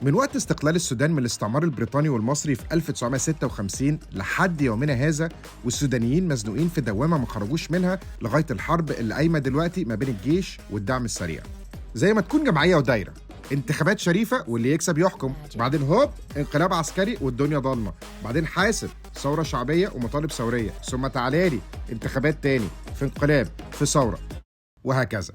من وقت استقلال السودان من الاستعمار البريطاني والمصري في 1956 لحد يومنا هذا، والسودانيين مزنوقين في دوامة ما خرجوش منها لغاية الحرب اللي قايمة دلوقتي ما بين الجيش والدعم السريع. زي ما تكون جمعية ودايرة، انتخابات شريفة واللي يكسب يحكم، بعدين هوب انقلاب عسكري والدنيا ضلمة، بعدين حاسب ثورة شعبية ومطالب ثورية، ثم تعالالي انتخابات تاني، في انقلاب، في ثورة، وهكذا.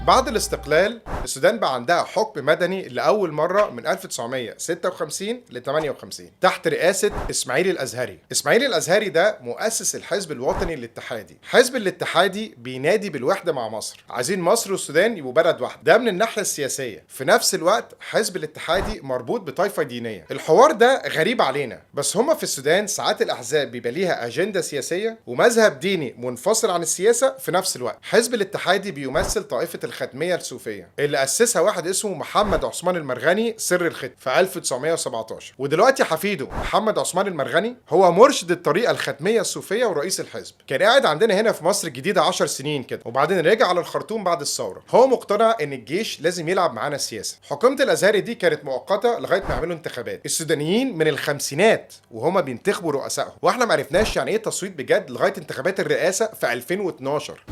بعد الاستقلال السودان بقى عندها حكم مدني لأول مرة من 1956 ل 58 تحت رئاسة إسماعيل الأزهري. إسماعيل الأزهري ده مؤسس الحزب الوطني الاتحادي. حزب الاتحادي بينادي بالوحدة مع مصر، عايزين مصر والسودان يبقوا بلد واحدة، ده من الناحية السياسية. في نفس الوقت حزب الاتحادي مربوط بطائفة دينية. الحوار ده غريب علينا، بس هما في السودان ساعات الأحزاب بيبقى ليها أجندة سياسية ومذهب ديني منفصل عن السياسة في نفس الوقت. حزب الاتحادي بيمثل طائفة الختمية الصوفية اللي أسسها واحد اسمه محمد عثمان المرغني سر الختم في 1917، ودلوقتي حفيده محمد عثمان المرغني هو مرشد الطريقة الختمية الصوفية ورئيس الحزب. كان قاعد عندنا هنا في مصر الجديدة 10 سنين كده، وبعدين رجع على الخرطوم بعد الثورة. هو مقتنع ان الجيش لازم يلعب معانا السياسة. حكومة الأزهري دي كانت مؤقتة لغاية ما يعملوا انتخابات. السودانيين من الخمسينات وهما بينتخبوا رؤسائهم، واحنا ما عرفناش يعني ايه تصويت بجد لغاية انتخابات الرئاسة في 2012.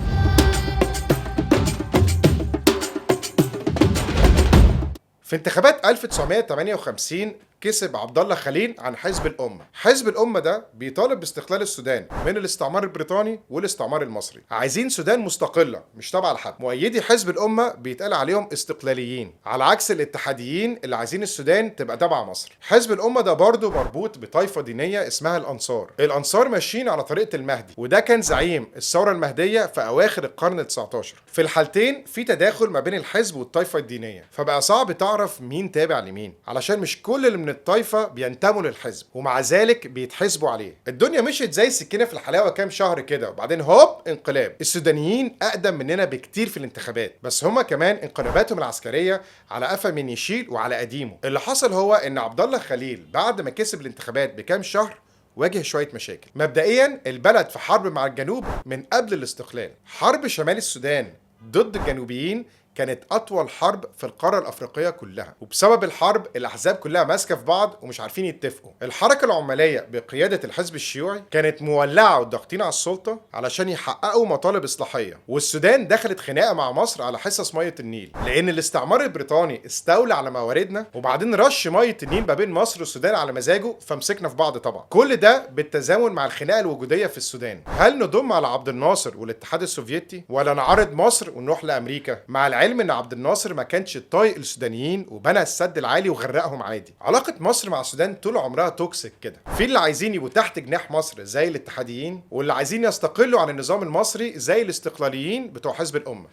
في انتخابات 1958 كسب عبد الله خليل عن حزب الأمة. حزب الأمة ده بيطالب باستقلال السودان من الاستعمار البريطاني والاستعمار المصري. عايزين سودان مستقلة مش تابعة لحد. مؤيدي حزب الأمة بيتقال عليهم استقلاليين، على عكس الاتحاديين اللي عايزين السودان تبقى تابعة مصر. حزب الأمة ده برضه مربوط بطائفة دينية اسمها الأنصار. الأنصار ماشيين على طريقة المهدي، وده كان زعيم الثورة المهدية في أواخر القرن ال19. في الحالتين في تداخل ما بين الحزب والطائفة الدينية، فبقى صعب تعرف مين تابع لمين، علشان مش كل اللي من الطائفة بينتموا للحزب ومع ذلك بيتحسبوا عليه. الدنيا مشيت زي السكينة في الحلاوة كام شهر كده، وبعدين هوب انقلاب. السودانيين أقدم مننا بكتير في الانتخابات، بس هما كمان انقلاباتهم العسكرية على قفا من يشيل وعلى قديمه. اللي حصل هو إن عبد الله خليل بعد ما كسب الانتخابات بكام شهر واجه شوية مشاكل. مبدئيا البلد في حرب مع الجنوب من قبل الاستقلال. حرب شمال السودان ضد الجنوبيين كانت أطول حرب في القارة الأفريقية كلها، وبسبب الحرب الأحزاب كلها ماسكة في بعض ومش عارفين يتفقوا. الحركة العمالية بقيادة الحزب الشيوعي كانت مولعة وضاغطين على السلطة علشان يحققوا مطالب إصلاحية، والسودان دخلت خناقة مع مصر على حصص مية النيل، لأن الاستعمار البريطاني استولى على مواردنا وبعدين رش مية النيل ما بين مصر والسودان على مزاجه، فمسكنا في بعض طبعا. كل ده بالتزامن مع الخناقة الوجودية في السودان. هل نضم على عبد الناصر والاتحاد السوفيتي ولا نعارض مصر ونروح لأمريكا؟ مع العلم ان عبد الناصر ما كانش طايق السودانيين وبنى السد العالي وغرقهم عادي. علاقه مصر مع السودان طول عمرها توكسيك كده، في اللي عايزين يبقوا تحت جناح مصر زي الاتحاديين، واللي عايزين يستقلوا عن النظام المصري زي الاستقلاليين بتوع حزب الأمة.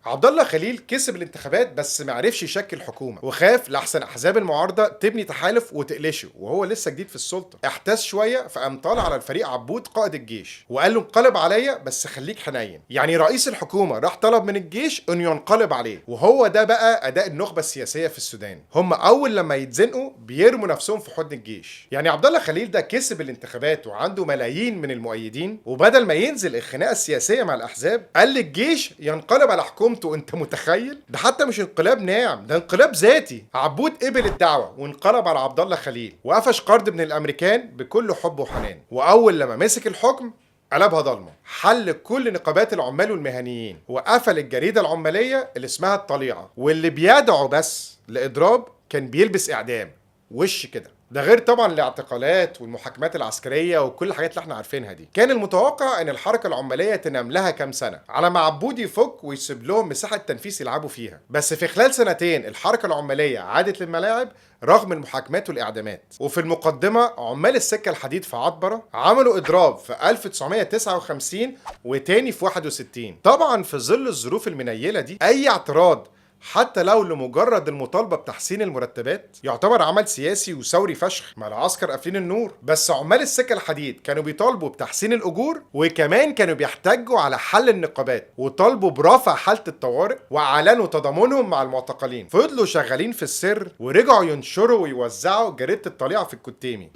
عبد الله خليل كسب الانتخابات بس ما عرفش يشكل حكومه، وخاف لاحسن احزاب المعارضه تبني تحالف وتقلشه وهو لسه جديد في السلطه. احتاس شويه فقام طالع على الفريق عبود قائد الجيش وقال له انقلب عليا بس خليك حنين. يعني رئيس الحكومه راح طلب من الجيش انه ينقلب عليه، وهو ده بقى اداء النخبه السياسيه في السودان. هم اول لما يتزنقوا بيرموا نفسهم في حضن الجيش. يعني عبد الله خليل ده كسب الانتخابات وعنده ملايين من المؤيدين، وبدل ما ينزل الخناقه السياسيه مع الاحزاب قال للجيش ينقلب على حكومته. انت متخيل؟ ده حتى مش انقلاب ناعم، ده انقلاب ذاتي. عبود قبل الدعوه وانقلب على عبد الله خليل وقفش قرض من الامريكان بكل حب وحنان، واول لما مسك الحكم قلبها ضلمه. حل كل نقابات العمال والمهنيين وقفل الجريده العماليه اللي اسمها الطليعه، واللي بيدعو بس لاضراب كان بيلبس اعدام وش كده. ده غير طبعا الاعتقالات والمحاكمات العسكريه وكل الحاجات اللي احنا عارفينها دي. كان المتوقع ان الحركه العماليه تنام لها كام سنه على ما عبود يفك ويسيب لهم مساحه تنفيذ يلعبوا فيها، بس في خلال سنتين الحركه العماليه عادت للملاعب رغم المحاكمات والاعدامات. وفي المقدمه عمال السكه الحديد في عطبره عملوا اضراب في 1959 وتاني في 61. طبعا في ظل الظروف المنيله دي اي اعتراض حتى لو لمجرد المطالبه بتحسين المرتبات يعتبر عمل سياسي وثوري فشخ. ما العسكر قافلين النور، بس عمال السكه الحديد كانوا بيطالبوا بتحسين الاجور، وكمان كانوا بيحتجوا على حل النقابات وطالبوا برفع حاله الطوارئ، واعلنوا تضامنهم مع المعتقلين. فضلوا شغالين في السر ورجعوا ينشروا ويوزعوا جريده الطليعه في الكتيمي.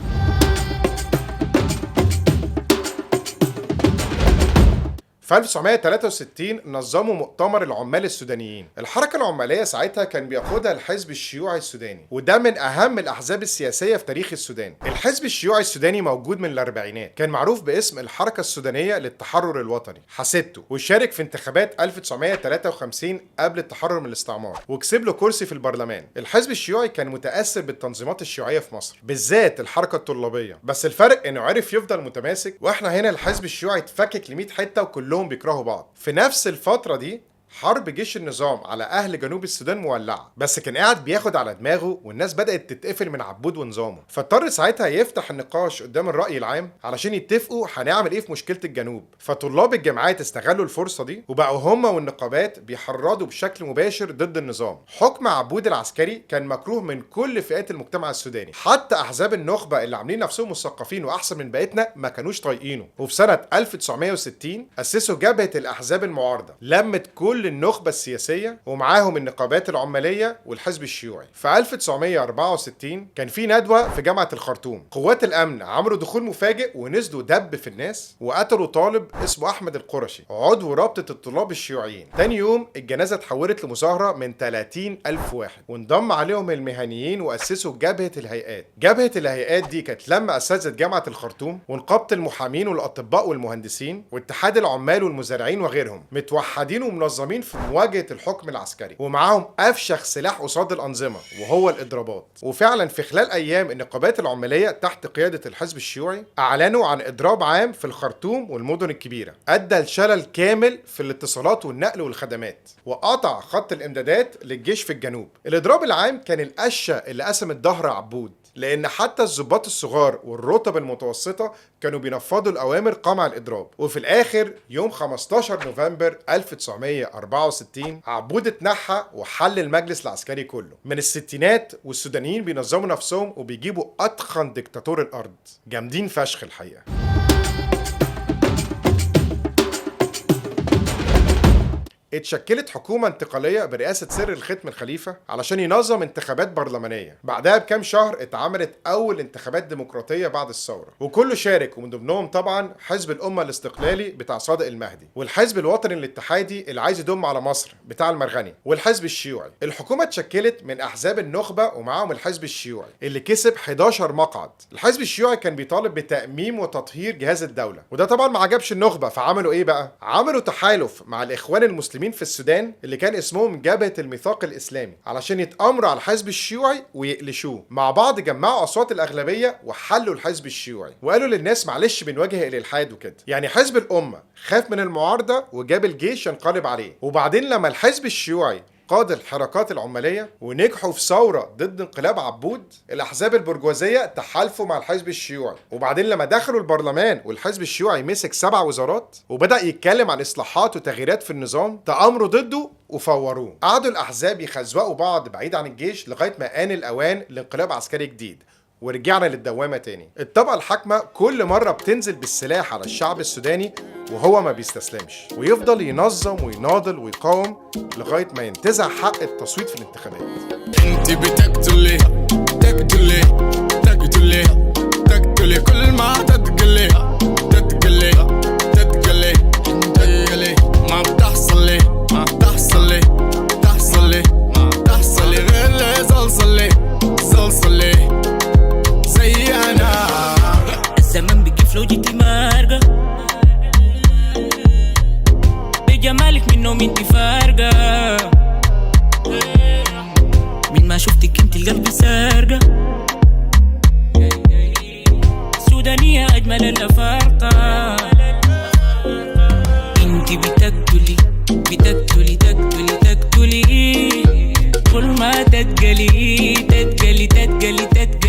في 1963 نظموا مؤتمر العمال السودانيين. الحركة العمالية ساعتها كان بيقودها الحزب الشيوعي السوداني، وده من أهم الأحزاب السياسية في تاريخ السودان. الحزب الشيوعي السوداني موجود من الأربعينات، كان معروف باسم الحركة السودانية للتحرر الوطني حسيته، وشارك في انتخابات 1953 قبل التحرر من الاستعمار، وكسب له كرسي في البرلمان. الحزب الشيوعي كان متأثر بالتنظيمات الشيوعية في مصر، بالذات الحركة الطلابية، بس الفرق انه عرف يفضل متماسك، واحنا هنا الحزب الشيوعي اتفكك ل100 حتة وكلهم بيكرهوا بعض. في نفس الفترة دي حرب جيش النظام على اهل جنوب السودان مولعه، بس كان قاعد بياخد على دماغه، والناس بدات تتقفل من عبود ونظامه، فاضطر ساعتها يفتح النقاش قدام الراي العام علشان يتفقوا هنعمل ايه في مشكله الجنوب. فطلاب الجامعات استغلوا الفرصه دي وبقوا هم والنقابات بيحرضوا بشكل مباشر ضد النظام. حكم عبود العسكري كان مكروه من كل فئات المجتمع السوداني، حتى احزاب النخبه اللي عاملين نفسهم مثقفين واحسن من بقيتنا ما كانوش طايقينه. وفي سنه 1960 اسسوا جبهه الاحزاب المعارضه، لمت كل النخبة السياسية ومعاهم النقابات العمالية والحزب الشيوعي. في 1964 كان في ندوة في جامعة الخرطوم، قوات الأمن عملوا دخول مفاجئ ونزلوا دب في الناس وقتلوا طالب اسمه أحمد القرشي، عضو رابطة الطلاب الشيوعيين. تاني يوم الجنازة اتحولت لمظاهرة من 30,000 واحد، وانضم عليهم المهنيين وأسسوا جبهة الهيئات. جبهة الهيئات دي كانت لما أساتذة جامعة الخرطوم ونقابة المحامين والأطباء والمهندسين واتحاد العمال والمزارعين وغيرهم متوحدين ومنظمين في مواجهة الحكم العسكري، ومعاهم أفشخ سلاح قصاد الأنظمة وهو الإضرابات. وفعلا في خلال أيام النقابات العمالية تحت قيادة الحزب الشيوعي أعلنوا عن إضراب عام في الخرطوم والمدن الكبيرة، أدى لشلل كامل في الاتصالات والنقل والخدمات، وقطع خط الإمدادات للجيش في الجنوب. الإضراب العام كان القشة اللي قسمت ظهر عبود، لأن حتى الضباط الصغار والرتب المتوسطة كانوا بينفضوا الأوامر قمع الإضراب. وفي الآخر يوم 15 نوفمبر 1964 عبود اتنحى وحل المجلس العسكري كله. من الستينات والسودانيين بينظموا نفسهم وبيجيبوا أتخن ديكتاتور الأرض، جامدين فشخ الحقيقة. اتشكلت حكومة انتقالية برئاسة سر الختم الخليفة علشان ينظم انتخابات برلمانية. بعدها بكام شهر اتعملت أول انتخابات ديمقراطية بعد الثورة، وكله شارك، ومن ضمنهم طبعا حزب الأمة الاستقلالي بتاع صادق المهدي، والحزب الوطني الاتحادي اللي عايز يضم على مصر بتاع المرغني، والحزب الشيوعي. الحكومة اتشكلت من أحزاب النخبة ومعاهم الحزب الشيوعي اللي كسب 11 مقعد. الحزب الشيوعي كان بيطالب بتأميم وتطهير جهاز الدولة، وده طبعا ما عجبش النخبة، فعملوا ايه بقى؟ عملوا تحالف مع الإخوان المسلمين في السودان اللي كان اسمهم جبهة الميثاق الإسلامي علشان يتأمروا على الحزب الشيوعي ويقلشوه. مع بعض جمعوا أصوات الأغلبية وحلوا الحزب الشيوعي، وقالوا للناس معلش بنواجه الإلحاد وكده. يعني حزب الأمة خاف من المعارضة وجاب الجيش ينقلب عليه. وبعدين لما الحزب الشيوعي قاد الحركات العمالية ونجحوا في ثورة ضد انقلاب عبود، الأحزاب البرجوازية تحالفوا مع الحزب الشيوعي. وبعدين لما دخلوا البرلمان والحزب الشيوعي مسك 7 وزارات وبدأ يتكلم عن إصلاحات وتغييرات في النظام، تآمروا ضده وفوروه. قعدوا الأحزاب يخزوقوا بعض بعيد عن الجيش لغاية ما آن الأوان لانقلاب عسكري جديد، ورجعنا للدوامة تاني. الطبقة الحاكمة كل مرة بتنزل بالسلاح على الشعب السوداني وهو ما بيستسلمش، ويفضل ينظم ويناضل ويقاوم لغاية ما ينتزع حق التصويت في الانتخابات. انت بتقتلي تقتلي تقتلي تقتلي كل ما تتقلي تتقلي تتقلي تتقلي ما بتحصل لي ما بتحصل لي تحصل لي ما بتحصل لي غير لي صلصلي صلصلي زي انا. الزمن بكيف لو جيتي مارقة بجمالك منه انتي فارقة، من ما شفتك انت القلب سارقة، سودانية أجمل الأفارقة. انتي بتقتلي بتقتلي تقتلي تقتلي كل ما تتقلي تتقلي تتقلي تتقلي